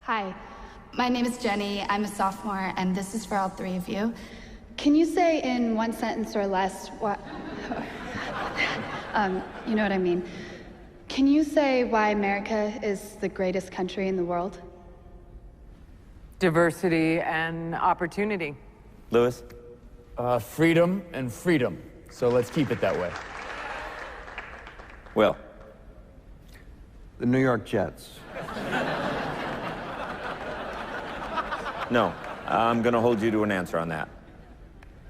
Hi, my name is Jenny. I'm a sophomore, and this is for all three of you. Can you say in one sentence or less what... you know what I mean. Can you say why America is the greatest country in the world? Diversity and opportunity. Lewis? Freedom and freedom. So let's keep it that way. Will? The New York Jets. No, I'm going to hold you to an answer on that.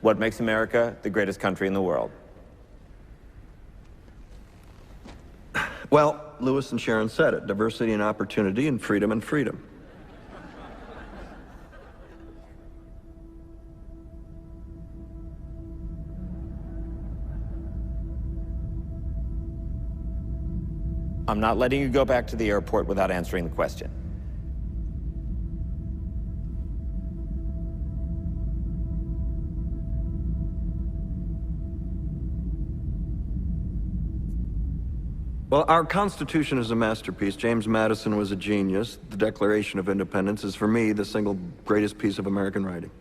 What makes America the greatest country in the world? Well, Lewis and Sharon said it. Diversity and opportunity and freedom and freedom. I'm not letting you go back to the airport without answering the question. Well, our Constitution is a masterpiece. James Madison was a genius. The Declaration of Independence is, for me, the single greatest piece of American writing.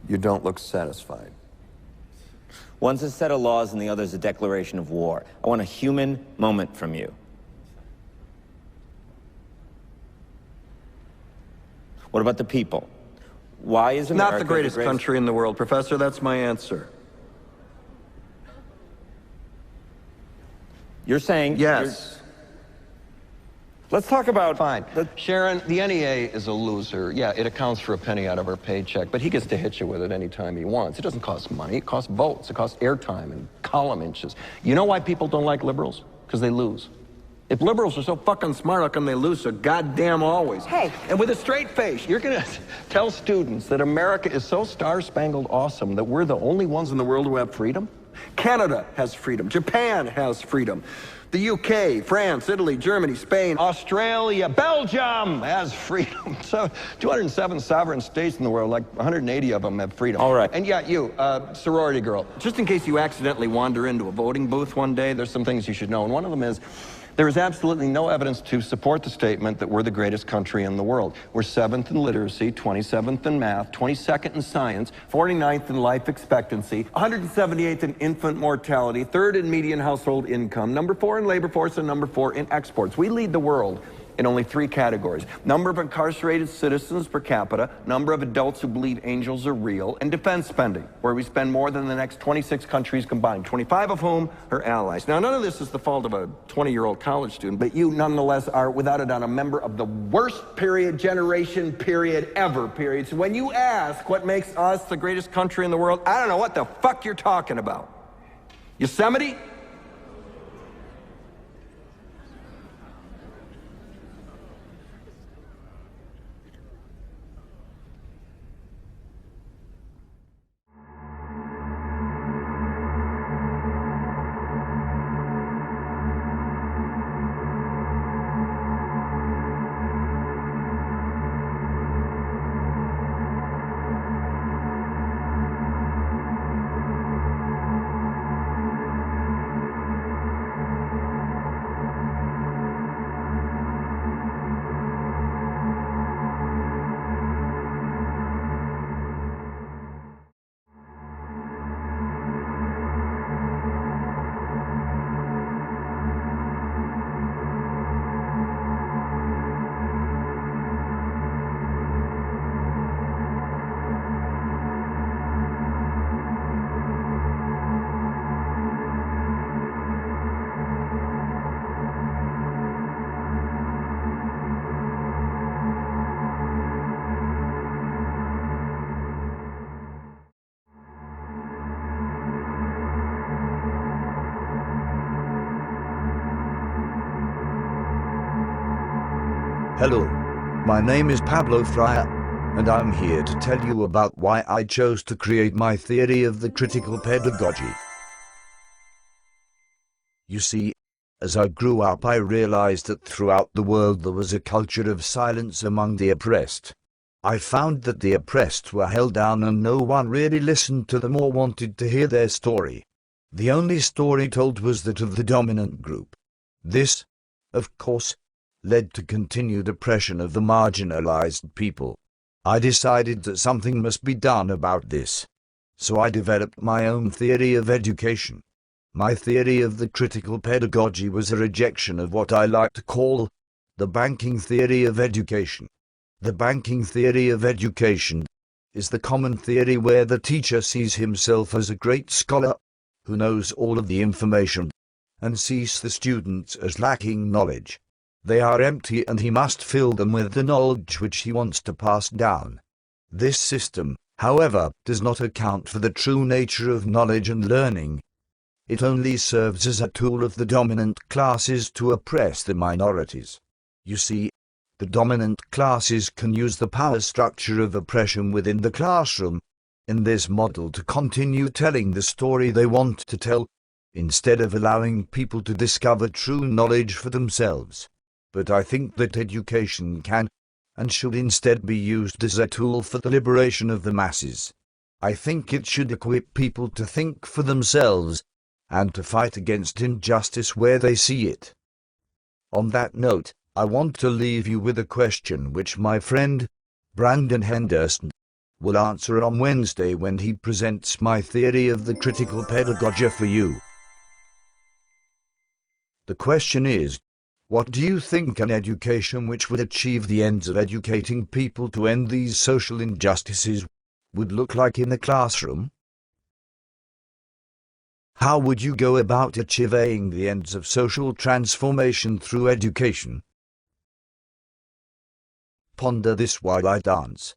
You don't look satisfied. One's a set of laws and the other's a declaration of war. I want a human moment from you. What about the people? Why is America Not the greatest country in the world, Professor. That's my answer. You're saying... Yes. Let's talk about... Fine. Sharon, the NEA is a loser. Yeah, it accounts for a penny out of our paycheck, but he gets to hit you with it anytime he wants. It doesn't cost money. It costs votes. It costs airtime and column inches. You know why people don't like liberals? Because they lose. If liberals are so fucking smart, how come they lose so goddamn always? Hey, and with a straight face, you're going to tell students that America is so star-spangled awesome that we're the only ones in the world who have freedom? Canada has freedom. Japan has freedom. The UK, France, Italy, Germany, Spain, Australia, Belgium has freedom. So 207 sovereign states in the world, like 180 of them have freedom. All right. And yeah, you, sorority girl. Just in case you accidentally wander into a voting booth one day, There's some things you should know, and one of them is there is absolutely no evidence to support the statement that we're the greatest country in the world. We're 7th in literacy, 27th in math, 22nd in science, 49th in life expectancy, 178th in infant mortality, 3rd in median household income, number 4 in labor force, and number 4 in exports. We lead the world in only 3 categories: number of incarcerated citizens per capita, number of adults who believe angels are real, and defense spending, where we spend more than the next 26 countries combined, 25 of whom are allies. Now, none of this is the fault of a 20-year-old college student, but you nonetheless are, without a doubt, a member of the worst generation ever. So when you ask what makes us the greatest country in the world, I don't know what the fuck you're talking about. Yosemite? Hello. My name is Pablo Fryer, and I'm here to tell you about why I chose to create my theory of the critical pedagogy. You see, as I grew up I realized that throughout the world there was a culture of silence among the oppressed. I found that the oppressed were held down and no one really listened to them or wanted to hear their story. The only story told was that of the dominant group. This, of course, led to continued oppression of the marginalized people. I decided that something must be done about this. So I developed my own theory of education. My theory of the critical pedagogy was a rejection of what I like to call the banking theory of education. The banking theory of education is the common theory where the teacher sees himself as a great scholar who knows all of the information and sees the students as lacking knowledge. They are empty and he must fill them with the knowledge which he wants to pass down. This system, however, does not account for the true nature of knowledge and learning. It only serves as a tool of the dominant classes to oppress the minorities. You see, the dominant classes can use the power structure of oppression within the classroom in this model to continue telling the story they want to tell, instead of allowing people to discover true knowledge for themselves. But I think that education can and should instead be used as a tool for the liberation of the masses. I think it should equip people to think for themselves and to fight against injustice where they see it. On that note, I want to leave you with a question which my friend, Brandon Henderson, will answer on Wednesday when he presents my theory of the critical pedagogy for you. The question is, what do you think an education which would achieve the ends of educating people to end these social injustices would look like in the classroom? How would you go about achieving the ends of social transformation through education? Ponder this while I dance.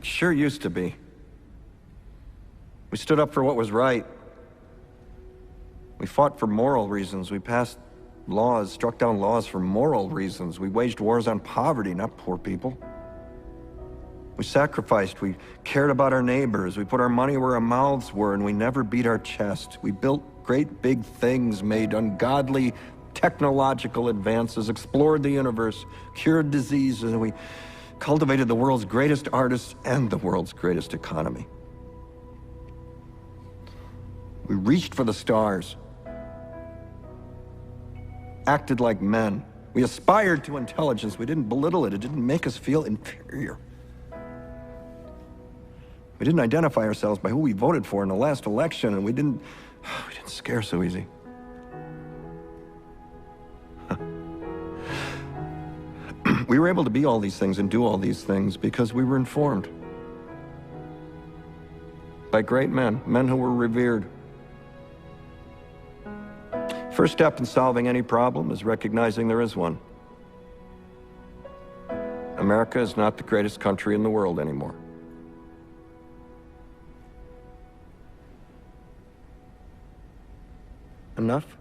Sure used to be. We stood up for what was right. We fought for moral reasons. We passed laws, struck down laws for moral reasons. We waged wars on poverty, not poor people. We sacrificed. We cared about our neighbors. We put our money where our mouths were, and we never beat our chest. We built great big things, made ungodly technological advances, explored the universe, cured diseases, and we cultivated the world's greatest artists and the world's greatest economy. We reached for the stars, acted like men. We aspired to intelligence. We didn't belittle it. It didn't make us feel inferior. We didn't identify ourselves by who we voted for in the last election, and we didn't scare so easy. We were able to be all these things and do all these things because we were informed by great men, men who were revered. First step in solving any problem is recognizing there is one. America is not the greatest country in the world anymore. Enough?